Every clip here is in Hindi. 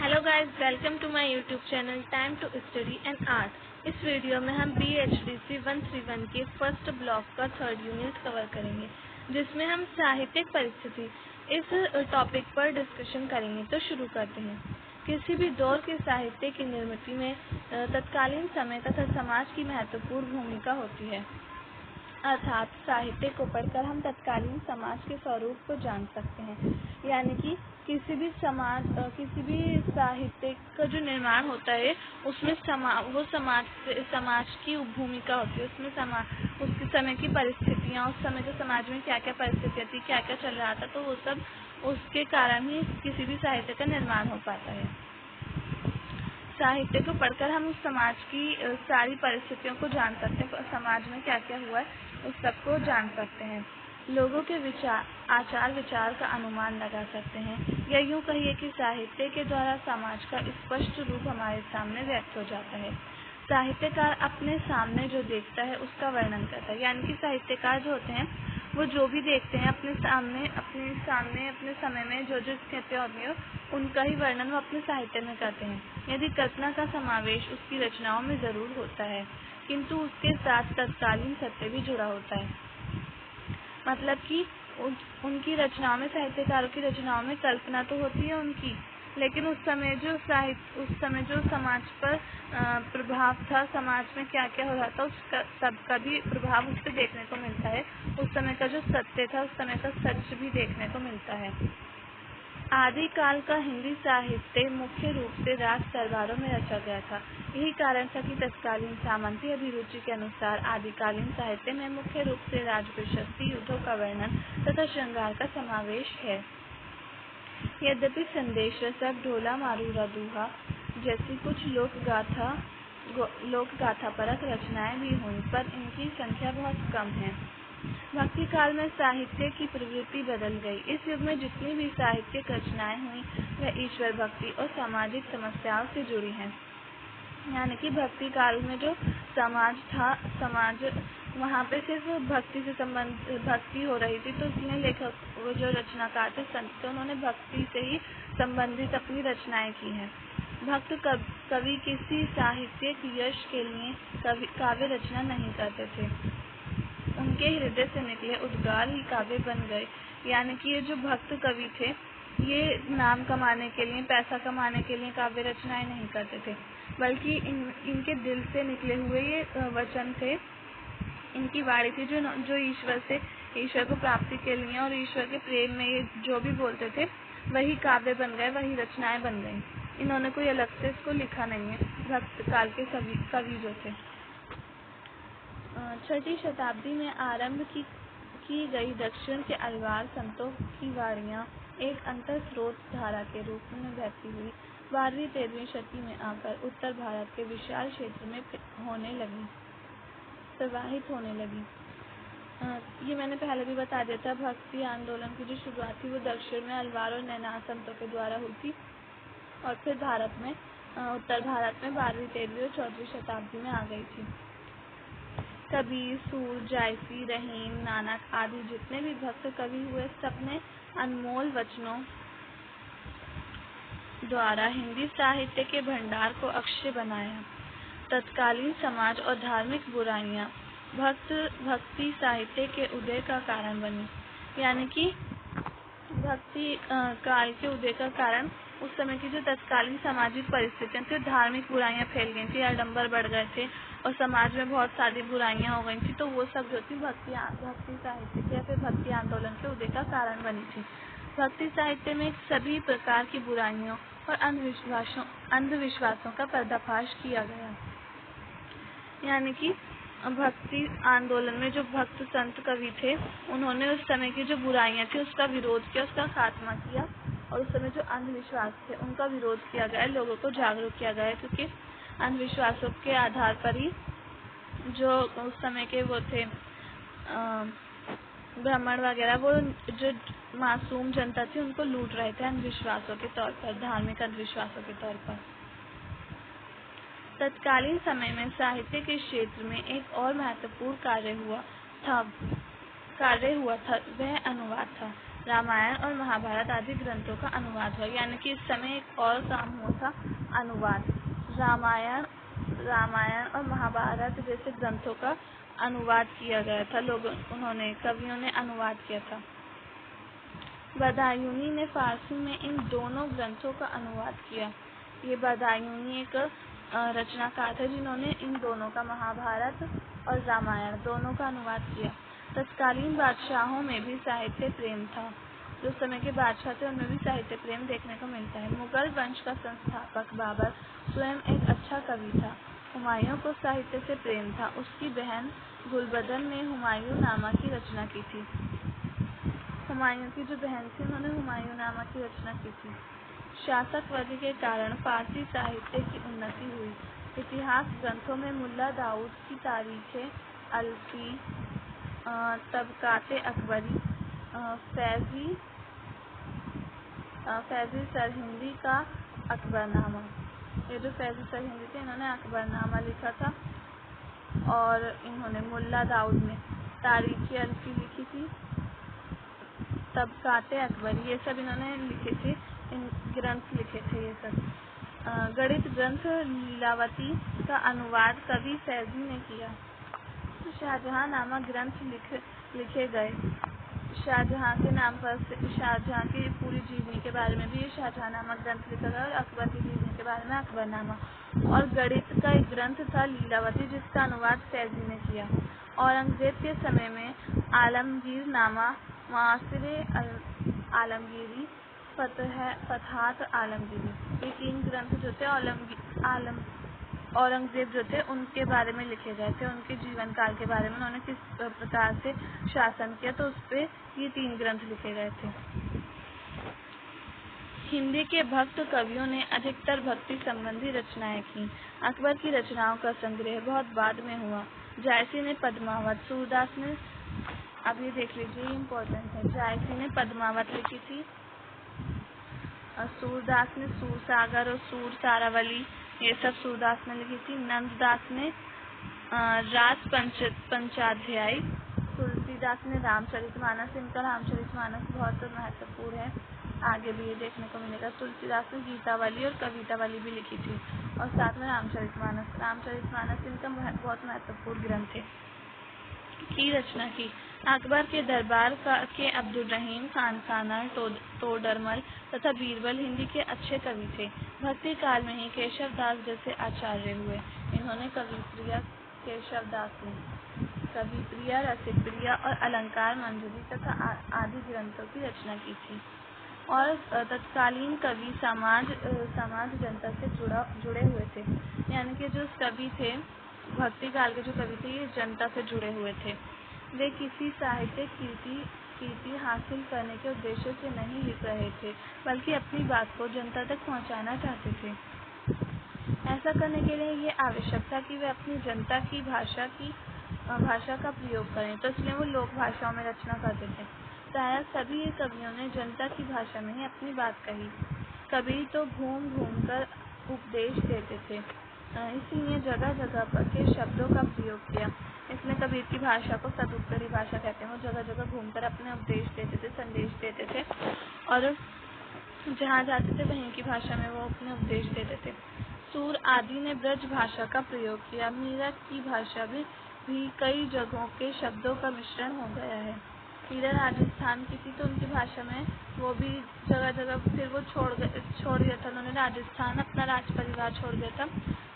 Hello guys, welcome to my YouTube channel time to study and art. इस वीडियो में हम BHDC 131 के फर्स्ट ब्लॉक का थर्ड यूनिट कवर करेंगे, जिसमें हम साहित्यिक परिस्थिति इस टॉपिक पर डिस्कशन करेंगे। तो शुरू करते हैं। किसी भी दौर के साहित्य की निर्मिति में तत्कालीन समय तथा समाज की महत्वपूर्ण भूमिका होती है। अर्थात साहित्य को पढ़कर हम तत्कालीन समाज के स्वरूप को जान सकते हैं। यानी कि किसी भी साहित्य का जो निर्माण होता है उसमें समाज की भूमिका होती है। उसमें उस समय की परिस्थितियाँ, उस समय जो समाज में क्या क्या परिस्थितियाँ थी, क्या क्या चल रहा था, तो वो सब उसके कारण ही किसी भी साहित्य का निर्माण हो पाता है। साहित्य को पढ़कर हम उस समाज की सारी परिस्थितियों को जान सकते हैं। समाज में क्या क्या हुआ है उस सब को जान सकते हैं। लोगों के आचार विचार का अनुमान लगा सकते हैं, या यूँ कहिए कि साहित्य के द्वारा समाज का स्पष्ट रूप हमारे सामने व्यक्त हो जाता है। साहित्यकार अपने सामने जो देखता है उसका वर्णन करता है। यानी कि साहित्यकार जो होते हैं वो जो भी देखते हैं अपने समय में जो स्थितियाँ होती है उनका ही वर्णन वो अपने साहित्य में करते हैं। यदि कल्पना का समावेश उसकी रचनाओं में जरूर होता है, किंतु उसके साथ तत्कालीन सत्य भी जुड़ा होता है। मतलब कि उनकी रचनाओं में, साहित्यकारों की रचनाओं में कल्पना तो होती है उनकी, लेकिन उस समय जो समाज पर प्रभाव था, समाज में क्या क्या हो रहा था, उसका सबका भी प्रभाव उस पर देखने को मिलता है। उस समय का जो सत्य था, उस समय का सच भी देखने को मिलता है। आदिकाल का हिंदी साहित्य मुख्य रूप से राज दरबारों में रचा गया था। यही कारण था कि तत्कालीन सामंती अभिरुचि के अनुसार आदिकालीन साहित्य में मुख्य रूप से राज प्रशस्ति, युद्धों का वर्णन तथा श्रृंगार का समावेश है। यद्यपि संदेश रसक, ढोला मारूरा दूहा जैसी कुछ लोक गाथा परक रचनाएं भी हुई, पर इनकी संख्या बहुत कम है। भक्ति काल में साहित्य की प्रवृत्ति बदल गई। इस युग में जितनी भी साहित्यिक रचनाएं हुई वह ईश्वर भक्ति और सामाजिक समस्याओं से जुड़ी हैं। यानी कि भक्ति काल में जो समाज वहाँ पे सिर्फ भक्ति से भक्ति हो रही थी, तो इसलिए वो जो रचनाकार थे, संत थे, उन्होंने भक्ति से ही संबंधित अपनी रचनाएं की हैं। भक्त कवि किसी साहित्यिक यश के लिए काव्य रचना नहीं करते थे, उनके हृदय से निकले उद्गार ही काव्य बन गए। यानी कि ये जो भक्त कवि थे, ये नाम कमाने के लिए, पैसा कमाने के लिए काव्य रचनाएं नहीं करते थे, बल्कि इनके दिल से निकले हुए ये वचन थे, इनकी वाणी थी, जो ईश्वर को प्राप्ति के लिए और ईश्वर के प्रेम में ये जो भी बोलते थे वही काव्य बन गए, वही रचनाएं बन गई। इन्होंने कोई अलग से इसको लिखा नहीं है। भक्त काल के कवि जो थे। 6वीं शताब्दी में आरंभ की गई दक्षिण के अलवार संतों की वाणियाँ एक अंतर स्रोत धारा के रूप में बहती हुई 12वीं-13वीं शती में आकर उत्तर भारत के विशाल क्षेत्र में प्रवाहित होने लगी। ये मैंने पहले भी बता दिया था। भक्ति आंदोलन की जो शुरुआत थी वो दक्षिण में अलवार और नैनार संतों के द्वारा हुई थी, और फिर उत्तर भारत में 12वीं, 13वीं और 14वीं शताब्दी में आ गई थी। कबीर, सूर, जायसी, रहीम, नानक आदि जितने भी भक्त कवि हुए, सबने अनमोल वचनों द्वारा हिंदी साहित्य के भंडार को अक्षय बनाया। तत्कालीन समाज और धार्मिक बुराइयां भक्ति साहित्य के उदय का कारण बनी। यानी कि भक्ति काल के उदय का कारण उस समय की जो तत्कालीन सामाजिक परिस्थितियां थी, धार्मिक बुराइयां फैल गई थी, आडंबर बढ़ गए थे और समाज में बहुत सारी बुराइयां हो गई थी, तो वो सब जो थी भक्ति साहित्य के या फिर भक्ति आंदोलन के उदय का कारण बनी थी। भक्ति साहित्य में सभी प्रकार की बुराइयों और अंधविश्वासों का पर्दाफाश किया गया। यानी कि भक्ति आंदोलन में जो भक्त संत कवि थे, उन्होंने उस समय की जो बुराइयां थी उसका विरोध किया, उसका खात्मा किया, और उस समय जो अंधविश्वास थे उनका विरोध किया गया, लोगों को जागरूक किया गया। क्योंकि अंधविश्वासों के आधार पर ही जो उस समय के वो थे ब्राह्मण वगैरह, वो जो मासूम जनता थी उनको लूट रहे थे अंधविश्वासों के तौर पर, धार्मिक अंधविश्वासों के तौर पर। तत्कालीन समय में साहित्य के क्षेत्र में एक और महत्वपूर्ण कार्य हुआ था, वह अनुवाद था। रामायण और महाभारत आदि ग्रंथों का अनुवाद हुआ। यानी कि इस समय एक और काम हुआ था, अनुवाद। रामायण और महाभारत जैसे ग्रंथों का अनुवाद किया गया था। कवियों ने अनुवाद किया था। बदायूनी ने फारसी में इन दोनों ग्रंथों का अनुवाद किया। ये बदायूनी एक रचनाकार थे जिन्होंने इन दोनों का, महाभारत और रामायण दोनों का अनुवाद किया। तत्कालीन बादशाहों में भी साहित्य प्रेम था। जो समय के बादशाह थे उनमें भी साहित्य प्रेम देखने को मिलता है। मुगल वंश का संस्थापक बाबर स्वयं एक अच्छा कवि था। हुमायूं को साहित्य से प्रेम था। उसकी बहन गुलबदन ने हुमायूंनामा की रचना की थी। हुमायूं की जो बहन थी उन्होंने हुमायूंनामा की रचना की थी। शासक वर्ग के कारण फारसी साहित्य की उन्नति हुई। इतिहास ग्रंथों में मुल्ला दाऊद की तारीखे अल्फी, तबकाते अकबरी, फैजी सरहिंदी का अकबरनामा, ये जो फैजी सरहिंदी थे इन्होंने अकबरनामा लिखा था। और इन्होंने मुल्ला दाऊद ने तारीखे अल्फी लिखी थी, तबकाते अकबरी, ये सब इन्होंने लिखे थे, इन ग्रंथ लिखे थे ये सब। गणित ग्रंथ लीलावती का अनुवाद कवि फैजी ने किया। तो शाहजहां नामक ग्रंथ लिखे गए। शाहजहां के नाम पर शाहजहां की पूरी जीवनी के बारे में भी ये शाहजहां नामक ग्रंथ लिखा गया और अकबर की जीवनी के बारे में अकबरनामा। और गणित का एक ग्रंथ था लीलावती जिसका अनुवाद फैजी ने किया। औरंगजेब के समय में आलमगीरनामा, मुआसिरे आलमगीरी, फतहात आलमगीरी, ये 3 ग्रंथ जो थे औरंगजेब जो थे उनके बारे में लिखे गए थे। उनके जीवन काल के बारे में उन्होंने किस प्रकार से शासन किया तो उस पे ये 3 ग्रंथ लिखे गए थे। हिंदी के भक्त कवियों ने अधिकतर भक्ति संबंधी रचनाएं की। अकबर की रचनाओं का संग्रह बहुत बाद में हुआ। जायसी ने पद्मावत, सूरदास ने, अब ये देख लीजिए इम्पोर्टेंट है, जायसी ने पद्मावत लिखी थी, सूरदास ने सूरसागर और सूर सारावली, ये सब सूरदास ने लिखी थी। नंददास ने रास पंचाध्यायी, तुलसीदास ने रामचरितमानस, इनका रामचरितमानस बहुत महत्वपूर्ण है, आगे भी ये देखने को मिलेगा। तुलसीदास ने गीतावली और कवितावली भी लिखी थी और साथ में रामचरितमानस इनका बहुत महत्वपूर्ण ग्रंथ है। की रचना की। अकबर के दरबार के अब्दुल रहीम खान खानर, तोडरमल तथा बीरबल हिंदी के अच्छे कवि थे। भक्ति काल में ही केशव दास जैसे आचार्य हुए। इन्होंने कविप्रिया, केशवदास ने कविप्रिया, रसिकप्रिया और अलंकार मंजरी तथा आदि ग्रंथों की रचना की थी। और तत्कालीन कवि समाज जनता से जुड़े हुए थे। यानी कि जो कवि थे, भक्ति काल के जो कवि थे, ये जनता से जुड़े हुए थे। वे किसी साहित्यिक कीर्ति हासिल करने के उद्देश्य से नहीं लिख रहे थे, बल्कि अपनी बात को जनता तक पहुंचाना चाहते थे। ऐसा करने के लिए ये आवश्यक था कि वे अपनी जनता की भाषा का प्रयोग करें, तो इसलिए वो लोक भाषाओं में रचना करते थे। प्रायः सभी कवियों ने जनता की भाषा में ही अपनी बात कही। कवि तो घूम घूम कर उपदेश देते थे, इसीलिए जगह जगह पर के शब्दों का प्रयोग किया। इसमें कबीर की भाषा को सदुत्तरी भाषा कहते हैं। वो जगह जगह घूमकर अपने उपदेश देते थे, संदेश देते थे और जहाँ जाते थे वहीं की भाषा में वो अपने उपदेश देते थे। सूर आदि ने ब्रज भाषा का प्रयोग किया। मीरा की भाषा भी कई जगहों के शब्दों का मिश्रण हो गया है। मीरा राजस्थान की थी तो उनकी भाषा में वो भी जगह जगह, फिर वो छोड़ दिया था उन्होंने राजस्थान, अपना राज परिवार छोड़ दिया था,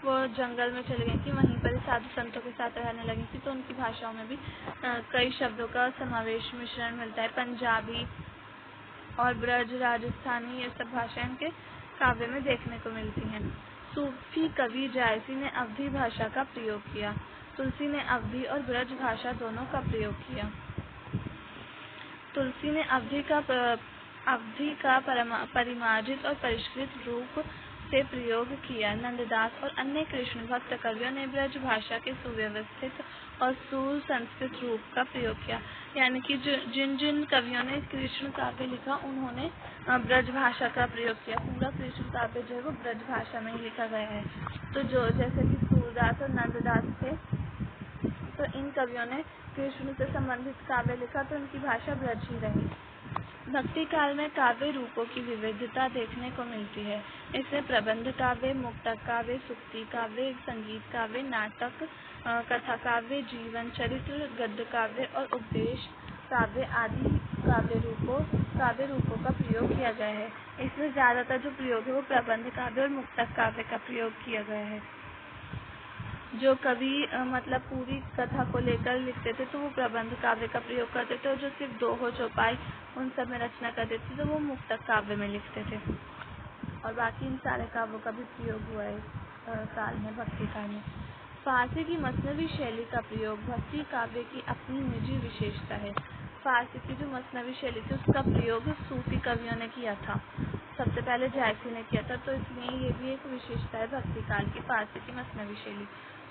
वो जंगल में चली गई थी, वहीं पर साधु संतों के साथ रहने लगी थी, तो उनकी भाषाओं में भी कई शब्दों का समावेश, मिश्रण मिलता है। पंजाबी और ब्रज, राजस्थानी, ये सब भाषाएं इनके काव्य में देखने को मिलती हैं। सूफी कवि जायसी ने अवधी भाषा का प्रयोग किया। तुलसी ने अवधी और ब्रज भाषा दोनों का प्रयोग किया। तुलसी ने अवधी का परिमार्जित और परिष्कृत रूप से प्रयोग किया। नंददास और अन्य कृष्ण भक्त कवियों ने ब्रज भाषा के सुव्यवस्थित और सुसंस्कृत रूप का प्रयोग किया। यानी कि जिन कवियों ने कृष्ण काव्य लिखा उन्होंने ब्रज भाषा का प्रयोग किया। पूरा कृष्ण काव्य जो है वो ब्रज भाषा में ही लिखा गया है। तो जो जैसे कि सूरदास और नंददास थे, तो इन कवियों ने कृष्ण से संबंधित काव्य लिखा, तो उनकी भाषा ब्रज ही रही। भक्ति काल में काव्य रूपों की विविधता देखने को मिलती है। इसमें प्रबंध काव्य, मुक्तक काव्य, सूक्ति काव्य, संगीत काव्य, नाटक, कथा काव्य, जीवन चरित्र, गद्य काव्य और उपदेश काव्य आदि काव्य रूपों का प्रयोग किया गया है। इसमें ज्यादातर जो प्रयोग है वो प्रबंध काव्य और मुक्तक काव्य का प्रयोग किया गया है। जो कवि मतलब पूरी कथा को लेकर लिखते थे तो वो प्रबंध काव्य का प्रयोग करते थे, और जो सिर्फ दोहो चौपाई उन सब में रचना करते थे तो वो मुक्तक काव्य में लिखते थे। और बाकी इन सारे काव्यों का भी प्रयोग हुआ है काल में, भक्ति काल में। फारसी की मसनवी शैली का प्रयोग भक्ति काव्य की अपनी निजी विशेषता है। फारसी की जो मसनवी शैली थी उसका प्रयोग सूफी कवियों ने किया था, सबसे पहले जायसी ने किया था, तो इसलिए ये भी एक विशेषता है भक्ति काल की, फारसी की मसनवी शैली।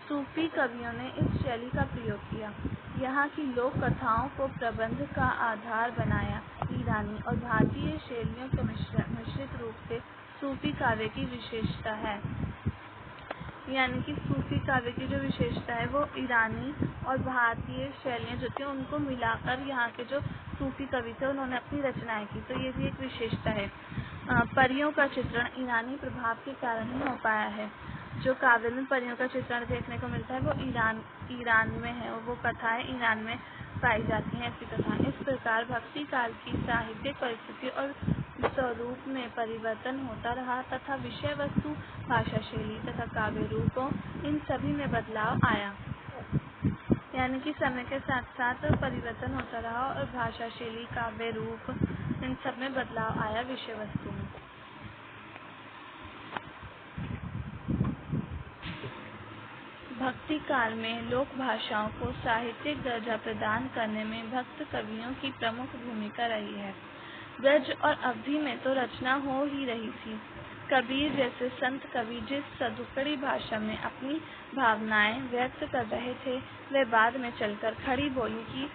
सूफी कवियों ने इस शैली का प्रयोग किया। यहाँ की लोक कथाओं को प्रबंध का आधार बनाया। ईरानी और भारतीय शैलियों के मिश्रित रूप से सूफी काव्य की विशेषता है। यानी कि सूफी काव्य की जो विशेषता है वो ईरानी और भारतीय शैलियाँ जो थी उनको मिलाकर यहाँ के जो सूफी कवि थे उन्होंने अपनी रचनाएं की, तो ये भी एक विशेषता है। परियों का चित्रण ईरानी प्रभाव के कारण ही हो पाया है। जो काव्य में परियों का चित्रण देखने को मिलता है वो ईरान में है, और वो कथाएं ईरान में पाई जाती हैं, ऐसी कथाएं। इस प्रकार भक्ति काल की साहित्यिक परिस्थिति और स्वरूप में परिवर्तन होता रहा तथा विषय वस्तु, भाषा शैली तथा काव्य रूपों इन सभी में बदलाव आया। यानी कि समय के साथ साथ परिवर्तन होता रहा और भाषा शैली, काव्य रूप इन सब में बदलाव आया विषय वस्तु में। भक्ति काल में लोक भाषाओं को साहित्यिक दर्जा प्रदान करने में भक्त कवियों की प्रमुख भूमिका रही है। ब्रज और अवधी में तो रचना हो ही रही थी। कबीर जैसे संत कवि जिस सदुकड़ी भाषा में अपनी भावनाएं व्यक्त कर रहे थे वे बाद में चलकर खड़ी बोली की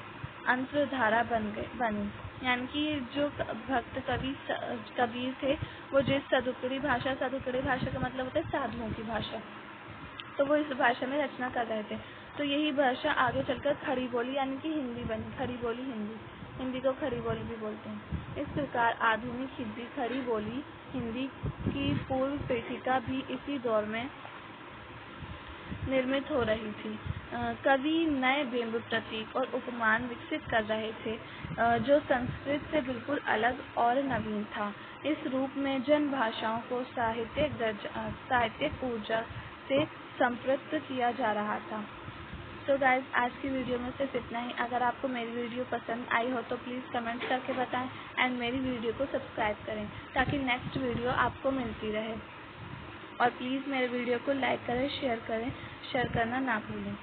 अंतर्धारा बनी। यानी कि जो भक्त कबीर थे वो जिस सदुकड़ी भाषा का मतलब होता है साधुओं की भाषा, तो वो इस भाषा में रचना कर रहे थे, तो यही भाषा आगे चलकर खड़ी बोली यानी कि हिंदी बनी। खड़ी बोली हिंदी को खड़ी बोली भी बोलते हैं। इस प्रकार आधुनिक हिंदी खड़ी बोली हिंदी की पूर्व पीठिका भी इसी दौर में निर्मित हो रही थी। कवि नए बिंब, प्रतीक और उपमान विकसित कर रहे थे जो संस्कृत से बिल्कुल अलग और नवीन था। इस रूप में जन भाषाओं को साहित्यिक ऊर्जा से संपृक्त किया जा रहा था। तो गाइज आज की वीडियो में सिर्फ इतना ही। अगर आपको मेरी वीडियो पसंद आई हो तो प्लीज़ कमेंट करके बताएं एंड मेरी वीडियो को सब्सक्राइब करें ताकि नेक्स्ट वीडियो आपको मिलती रहे। और प्लीज़ मेरे वीडियो को लाइक करें, शेयर करना ना भूलें।